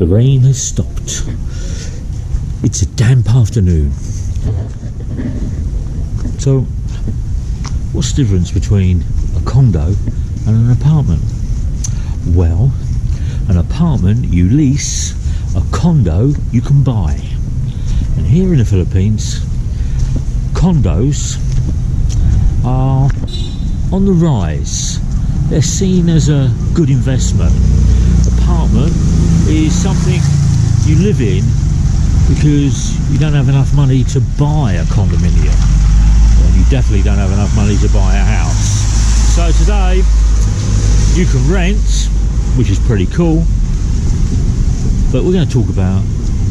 The rain has stopped. It's a damp afternoon. So, what's the difference between a condo and an apartment? Well, an apartment you lease, a condo you can buy. And here in the Philippines, condos are on the rise. They're seen as a good investment. Apartment is something you live in because you don't have enough money to buy a condominium, and you definitely don't have enough money to buy a house. So today you can rent, which is pretty cool, but we're going to talk about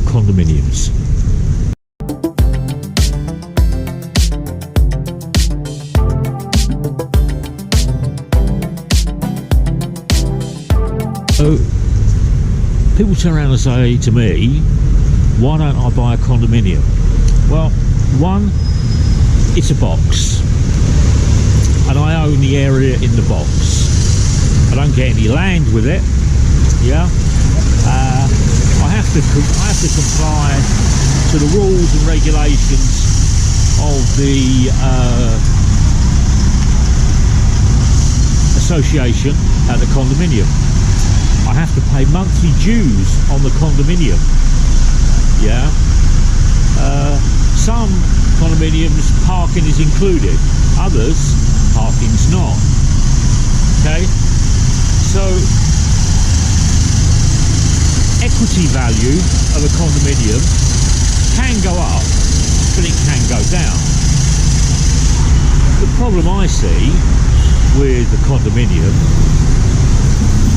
condominiums. So people turn around and say to me, why don't I buy a condominium? Well, one, it's a box, and I own the area in the box. I don't get any land with it. Yeah, I have to comply to the rules and regulations of the association at the condominium. I have to pay monthly dues on the condominium. Yeah. Some condominiums parking is included, others parking's not. Okay. So equity value of a condominium can go up, but it can go down. The problem I see with the condominium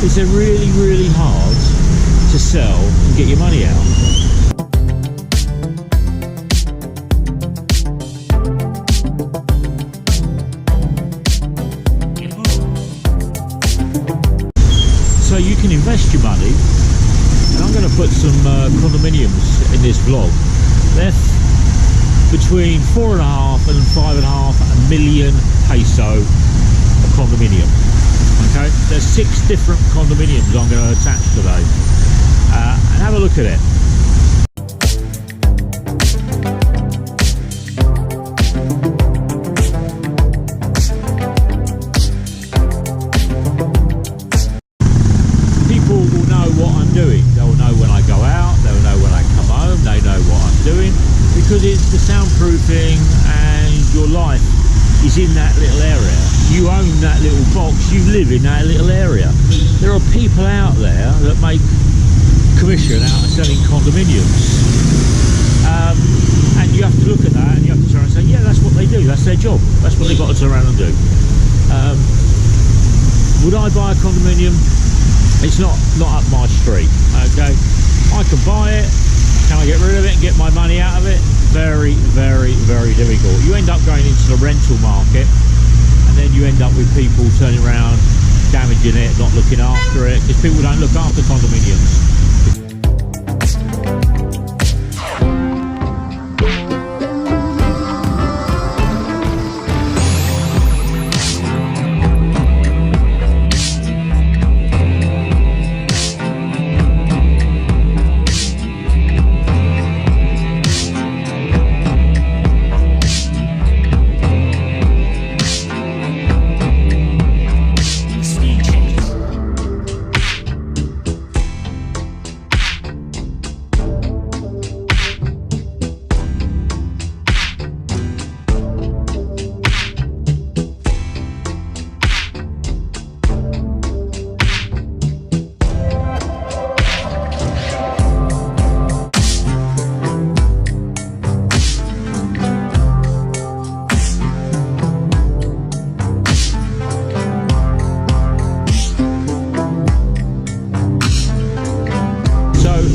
is they're really, really hard to sell and get your money out. So you can invest your money, and I'm going to put some condominiums in this vlog. They're between 4.5 and 5.5 million peso a condominium. Okay, there's 6 different condominiums I'm going to attach today, and have a look at it. People will know what I'm doing. They'll know when I go out, they'll know when I come home, they know what I'm doing, because it's the soundproofing, and your life is in that little area. You own that little box, you live in that little area. There are people out there that make commission out of selling condominiums, and you have to look at that and you have to turn around and say, yeah, that's what they do, that's their job, that's what they've got to turn around and do. Would I buy a condominium? It's not up my street. Okay, I can buy it. Can I get rid of it and get my money out of it? Very, very, very difficult. You end up going into the rental market, and then you end up with people turning around, damaging it, not looking after it, because people don't look after condominiums.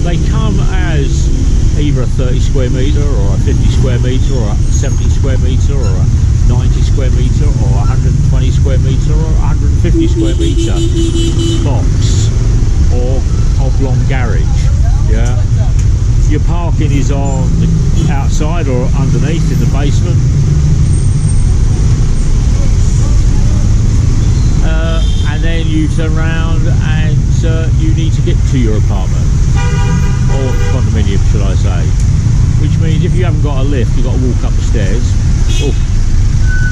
They come as either a 30 square metre or a 50 square metre or a 70 square metre or a 90 square metre or 120 square metre or 150 square metre box or oblong garage. Yeah, your parking is on the outside or underneath in the basement. And then you turn around and you need to get to your apartment. which means if you haven't got a lift, you've got to walk up the stairs. Oh,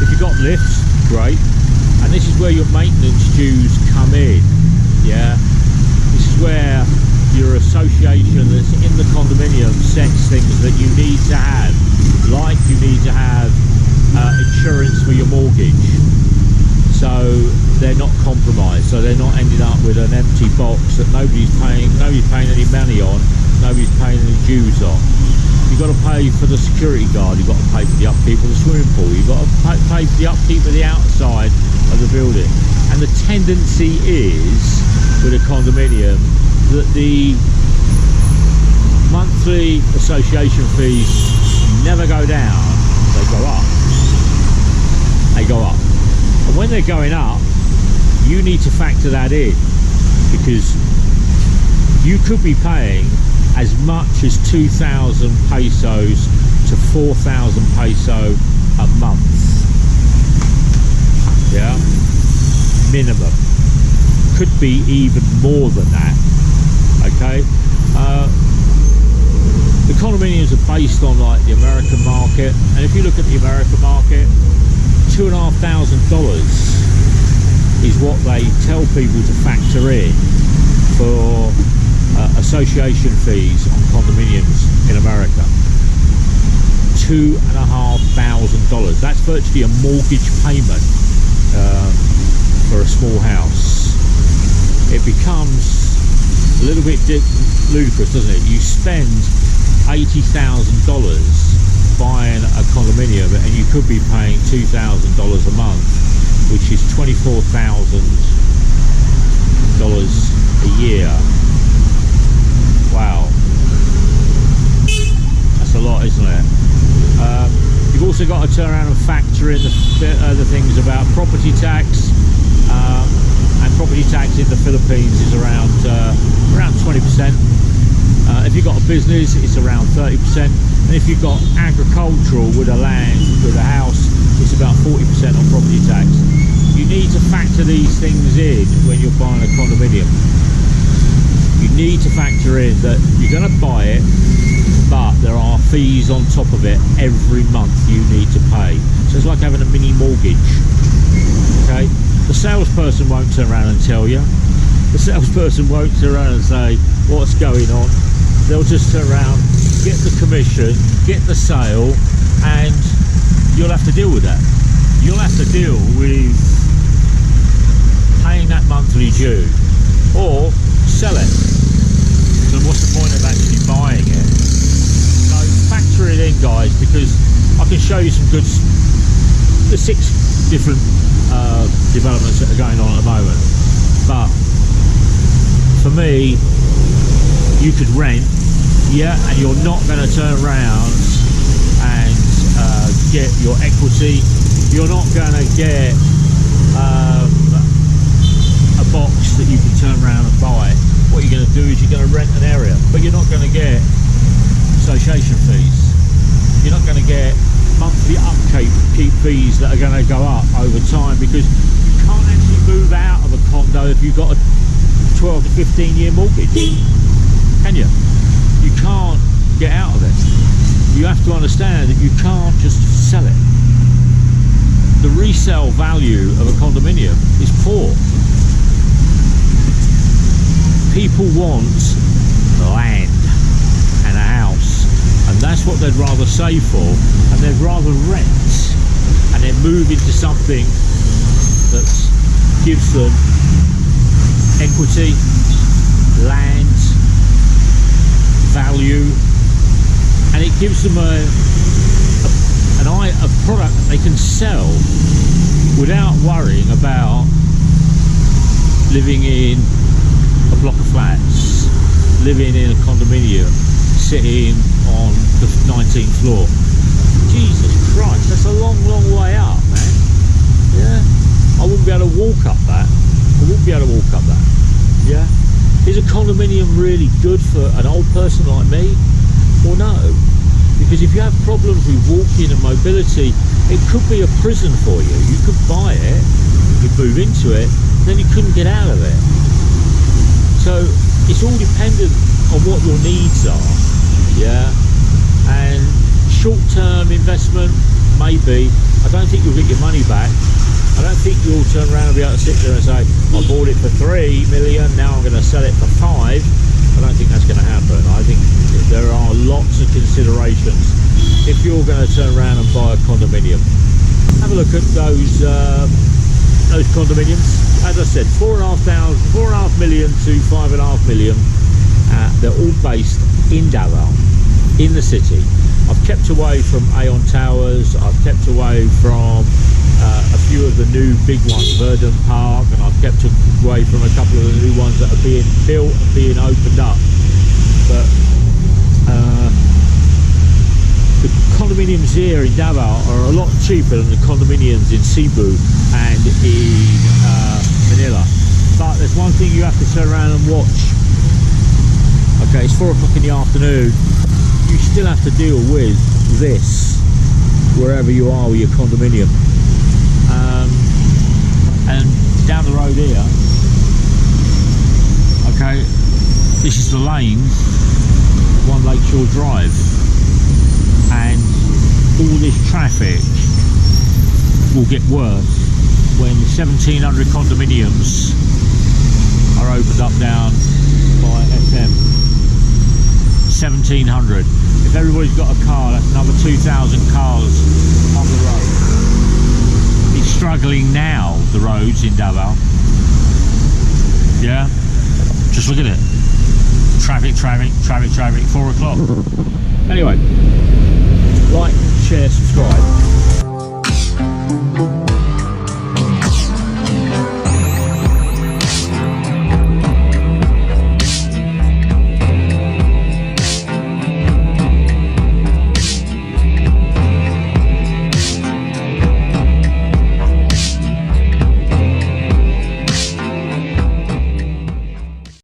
if you've got lifts, great. And this is where your maintenance dues come in. Yeah, this is where your association that's in the condominium sets things that you need to have, like you need to have insurance for your mortgage, so they're not compromised, so they're not ending up with an empty box that nobody's paying any money on, nobody's paying any dues on. You've got to pay for the security guard, you've got to pay for the upkeep of the swimming pool, you've got to pay for the upkeep of the outside of the building. And the tendency is, with a condominium, that the monthly association fees never go down, they go up. They go up. And when they're going up, you need to factor that in, because you could be paying as much as 2,000 pesos to 4,000 peso a month. Yeah, minimum. Could be even more than that. Okay, the condominiums are based on like the American market, and if you look at the American market, $2,500 is what they tell people to factor in for association fees on condominiums in America. $2,500. That's virtually a mortgage payment for a small house. It becomes a little bit ludicrous, doesn't it? You spend $80,000 buying a condominium, and you could be paying $2,000 a month, which is $24,000 a year. Wow, that's a lot, isn't it? You've also got to turn around and factor in the things about property tax, and property tax in the Philippines is around 20%. If you've got a business, it's around 30%, and if you've got agricultural with a land, with a house, it's about 40% on property tax. You need to factor these things in when you're buying a condominium. You need to factor in that you're going to buy it, but there are fees on top of it every month you need to pay. So it's like having a mini mortgage. Okay, the salesperson won't turn around and tell you. The salesperson won't turn around and say what's going on. They'll just turn around, get the commission, get the sale, and you'll have to deal with that. You'll have to deal with paying that monthly due, or sell it. So what's the point of actually buying it? So factor it in, guys, because I can show you some good, the 6 different developments that are going on at the moment. But for me, you could rent, yeah, and you're not going to turn around and get your equity. You're not going to get a box that you can turn around and buy. What you're going to do is you're going to rent an area, but you're not going to get association fees. You're not going to get monthly upkeep fees that are going to go up over time, because you can't actually move out of a condo if you've got a 12 to 15 year mortgage, can you? You can't get out of it. You have to understand that you can't just sell it. The resale value of a condominium is poor. People want land and a house, and that's what they'd rather save for, and they'd rather rent and then move into something that gives them equity, land, value, and it gives them a product that they can sell without worrying about living in a block of flats, living in a condominium, sitting on the 19th floor. Jesus Christ, that's a long way up, man. Yeah, I wouldn't be able to walk up that. Yeah, is a condominium really good for an old person like me? Or no? Because if you have problems with walking and mobility, it could be a prison for you. You could buy it, you could move into it, then you couldn't get out of it. So it's all dependent on what your needs are. Yeah, And short-term investment, maybe. I don't think you'll get your money back. I don't think you'll turn around and be able to sit there and say, I bought it for 3 million, now I'm going to sell it for 5. I don't think that's going to happen. I think there are lots of considerations if you're going to turn around and buy a condominium. Have a look at those condominiums. As I said, 4.5 million to 5.5 million. They're all based in DAVAO, in the city. I've kept away from Aon Towers, I've kept away from a few of the new big ones, Verdun Park, and I've kept away from a couple of the new ones that are being built and being opened up. But the condominiums here in DAVAO are a lot cheaper than the condominiums in Cebu and in Manila. But there's one thing you have to turn around and watch. Okay, it's 4 o'clock in the afternoon. You still have to deal with this wherever you are with your condominium. And down the road here, okay, this is the lane, One Lakeshore Drive, and all this traffic will get worse when 1,700 condominiums are opened up down by SM. 1,700. If everybody's got a car, that's another 2,000 cars on the road. It's struggling now, the roads in DAVAO. Yeah? Just look at it. Traffic, 4 o'clock. Anyway, like, share, subscribe.